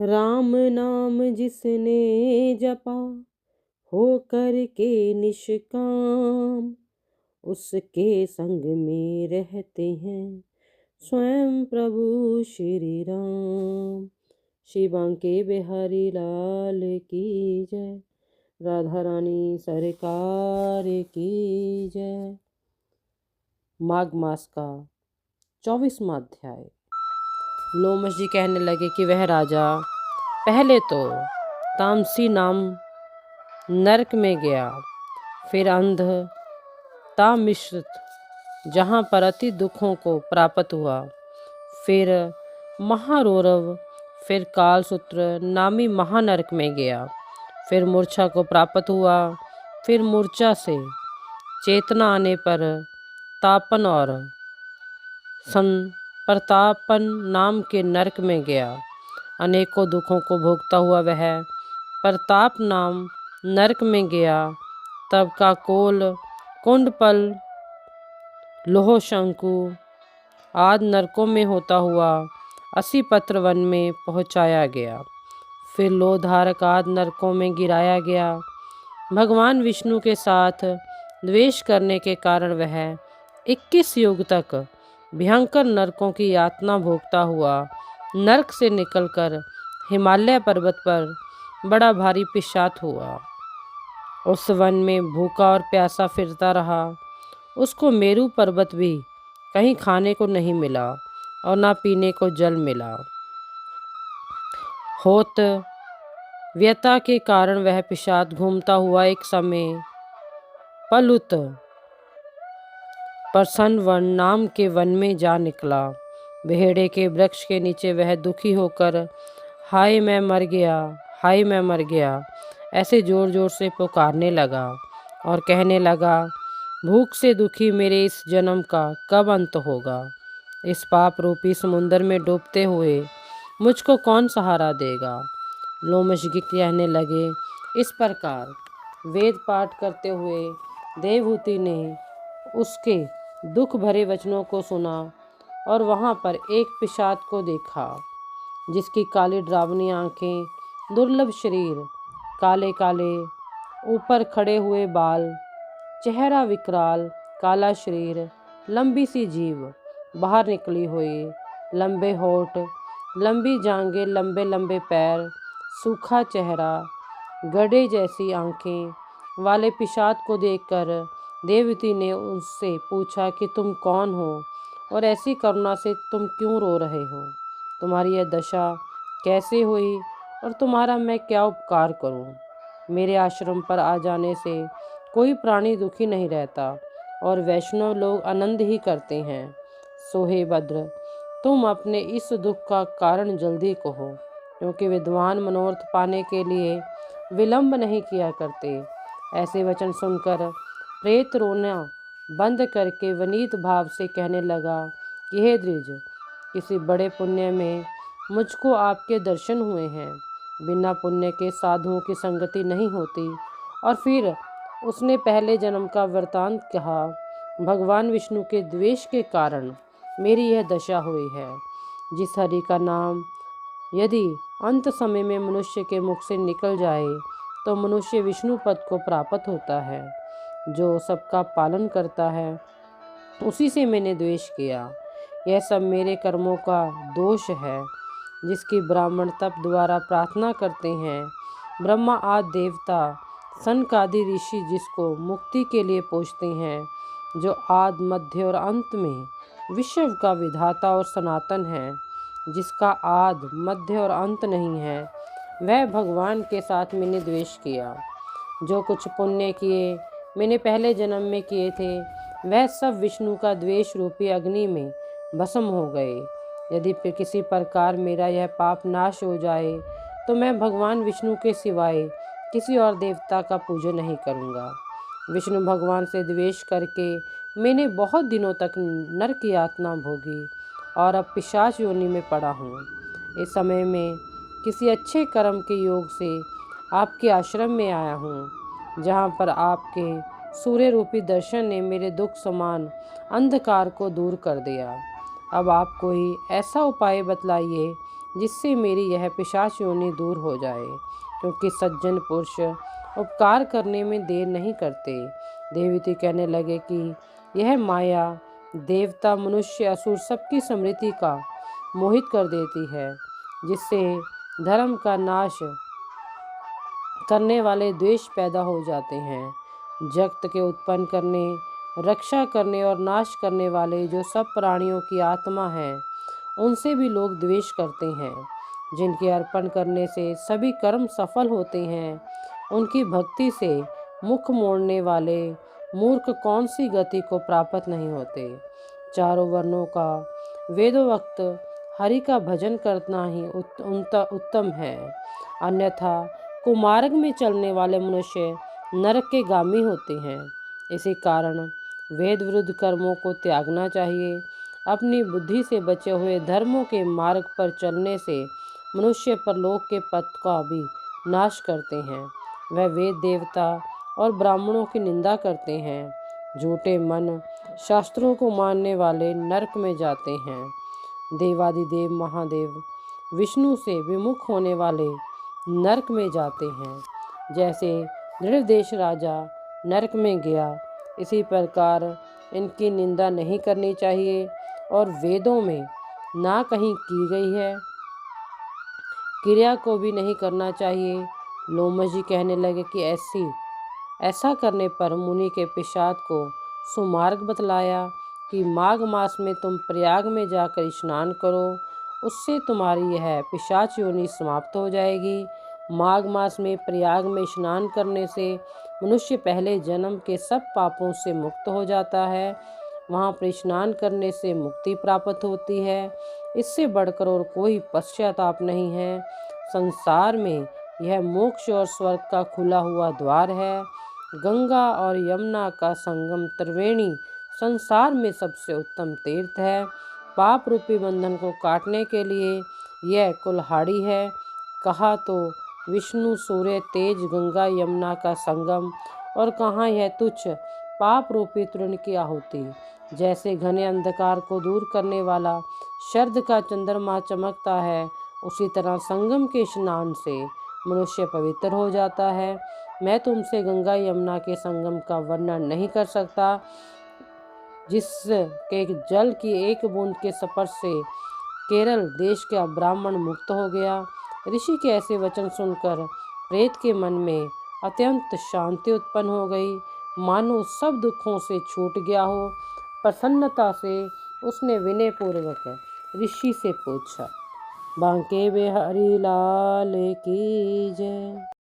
राम नाम जिसने जपा हो कर के निष्काम, उसके संग में रहते हैं स्वयं प्रभु श्री राम। श्री बांके बिहारी लाल की जय। राधा रानी सरकार की जय। माघ मास का 24वां अध्याय। लोमश जी कहने लगे कि वह राजा पहले तो तामसी नाम नरक में गया, फिर अंध तामिश्रित जहाँ पर अति दुखों को प्राप्त हुआ, फिर महारौरव, फिर कालसूत्र नामी महानरक में गया, फिर मूर्छा को प्राप्त हुआ, फिर मूर्छा से चेतना आने पर तापन और संप्रतापन नाम के नरक में गया। अनेकों दुखों को भोगता हुआ वह प्रताप नाम नरक में गया। तब का कोल, कुंडपल, लोहशंकु आदि नरकों में होता हुआ 80 पत्र वन में पहुंचाया गया। फिर लोधारक आदि नरकों में गिराया गया। भगवान विष्णु के साथ द्वेष करने के कारण वह 21 युग तक भयंकर नरकों की यातना भोगता हुआ नरक से निकलकर हिमालय पर्वत पर बड़ा भारी पिशाच हुआ। उस वन में भूखा और प्यासा फिरता रहा। उसको मेरू पर्वत भी कहीं खाने को नहीं मिला और ना पीने को जल मिला। होत व्यथा के कारण वह पिशाच घूमता हुआ एक समय पलुत प्रसन्न वन नाम के वन में जा निकला। बेहड़े के वृक्ष के नीचे वह दुखी होकर हाय मैं मर गया, हाय मैं मर गया ऐसे जोर जोर से पुकारने लगा और कहने लगा, भूख से दुखी मेरे इस जन्म का कब अंत होगा। इस पाप रूपी समुद्र में डूबते हुए मुझको कौन सहारा देगा। लोमश जी कहने लगे। इस प्रकार वेद पाठ करते हुए देवहूति ने उसके दुख भरे वचनों को सुना और वहाँ पर एक पिशाच को देखा, जिसकी काली डरावनी आंखें, दुर्लभ शरीर, काले काले ऊपर खड़े हुए बाल, चेहरा विकराल, काला शरीर, लंबी सी जीभ बाहर निकली हुई, लंबे होठ, लंबी जांघें, लंबे लंबे पैर, सूखा चेहरा, गधे जैसी आंखें वाले पिशाच को देखकर देवती ने उससे पूछा कि तुम कौन हो और ऐसी करुणा से तुम क्यों रो रहे हो। तुम्हारी यह दशा कैसे हुई और तुम्हारा मैं क्या उपकार करूं। मेरे आश्रम पर आ जाने से कोई प्राणी दुखी नहीं रहता और वैष्णव लोग आनंद ही करते हैं। सो हे भद्र, तुम अपने इस दुख का कारण जल्दी कहो, क्योंकि विद्वान मनोरथ पाने के लिए विलंब नहीं किया करते। ऐसे वचन सुनकर प्रेत रोना बंद करके वनीत भाव से कहने लगा कि हे द्विज, किसी बड़े पुण्य में मुझको आपके दर्शन हुए हैं। बिना पुण्य के साधुओं की संगति नहीं होती। और फिर उसने पहले जन्म का वृतांत कहा। भगवान विष्णु के द्वेष के कारण मेरी यह दशा हुई है। जिस हरि का नाम यदि अंत समय में मनुष्य के मुख से निकल जाए तो मनुष्य विष्णु पद को प्राप्त होता है। जो सबका पालन करता है उसी से मैंने द्वेष किया। यह सब मेरे कर्मों का दोष है, जिसकी ब्राह्मण तप द्वारा प्रार्थना करते हैं। ब्रह्मा आदि देवता, सनक आदि ऋषि जिसको मुक्ति के लिए पूछते हैं, जो आदि मध्य और अंत में विश्व का विधाता और सनातन है, जिसका आदि मध्य और अंत नहीं है, वह भगवान के साथ मैंने द्वेष किया। जो कुछ पुण्य किए मैंने पहले जन्म में किए थे, वह सब विष्णु का द्वेष रूपी अग्नि में भस्म हो गए। यदि फिर किसी प्रकार मेरा यह पाप नाश हो जाए तो मैं भगवान विष्णु के सिवाय किसी और देवता का पूजन नहीं करूँगा। विष्णु भगवान से द्वेष करके मैंने बहुत दिनों तक नरक यातना भोगी और अब पिशाच योनि में पड़ा हूँ। इस समय में किसी अच्छे कर्म के योग से आपके आश्रम में आया हूँ, जहाँ पर आपके सूर्य रूपी दर्शन ने मेरे दुख समान अंधकार को दूर कर दिया। अब आप कोई ऐसा उपाय बतलाइए जिससे मेरी यह पिशाच योनि दूर हो जाए, क्योंकि सज्जन पुरुष उपकार करने में देर नहीं करते। देवती कहने लगे कि यह माया देवता, मनुष्य, असुर सबकी स्मृति का मोहित कर देती है, जिससे धर्म का नाश करने वाले द्वेष पैदा हो जाते हैं। जगत के उत्पन्न करने, रक्षा करने और नाश करने वाले जो सब प्राणियों की आत्मा है, उनसे भी लोग द्वेष करते हैं। जिनके अर्पण करने से सभी कर्म सफल होते हैं, उनकी भक्ति से मुख मोड़ने वाले मूर्ख कौन सी गति को प्राप्त नहीं होते। चारों वर्णों का वेदोक्त हरि का भजन करना ही उत्तम है, अन्यथा कुमार्ग में चलने वाले मनुष्य नरक के गामी होते हैं। इसी कारण वेद विरुद्ध कर्मों को त्यागना चाहिए। अपनी बुद्धि से बचे हुए धर्मों के मार्ग पर चलने से मनुष्य परलोक के पथ का भी नाश करते हैं। वह वेद, देवता और ब्राह्मणों की निंदा करते हैं। झूठे मन शास्त्रों को मानने वाले नरक में जाते हैं। देवादिदेव महादेव विष्णु से विमुख होने वाले नरक में जाते हैं। जैसे निर्देश राजा नरक में गया, इसी प्रकार इनकी निंदा नहीं करनी चाहिए और वेदों में ना कहीं की गई है क्रिया को भी नहीं करना चाहिए। लोमश जी कहने लगे कि ऐसा करने पर मुनि के पिशाच को सुमार्ग बतलाया कि माघ मास में तुम प्रयाग में जाकर स्नान करो, उससे तुम्हारी यह पिशाच योनि समाप्त हो जाएगी। माघ मास में प्रयाग में स्नान करने से मनुष्य पहले जन्म के सब पापों से मुक्त हो जाता है। वहाँ पर स्नान करने से मुक्ति प्राप्त होती है। इससे बढ़कर और कोई पश्चाताप नहीं है। संसार में यह मोक्ष और स्वर्ग का खुला हुआ द्वार है। गंगा और यमुना का संगम त्रिवेणी संसार में सबसे उत्तम तीर्थ है। पाप रूपी बंधन को काटने के लिए यह कुल्हाड़ी है। कहा तो विष्णु, सूर्य, तेज, गंगा, यमुना का संगम, और कहाँ यह तुच्छ पाप रूपी तृण की आहुति। जैसे घने अंधकार को दूर करने वाला शरद का चंद्रमा चमकता है, उसी तरह संगम के स्नान से मनुष्य पवित्र हो जाता है। मैं तुमसे गंगा यमुना के संगम का वर्णन नहीं कर सकता, जिसके जल की एक बूंद के स्पर्श से केरल देश का ब्राह्मण मुक्त हो गया। ऋषि के ऐसे वचन सुनकर प्रेत के मन में अत्यंत शांति उत्पन्न हो गई, मानो सब दुखों से छूट गया हो। प्रसन्नता से उसने विनय पूर्वक ऋषि से पूछा। बांके बिहारी लाल की जय।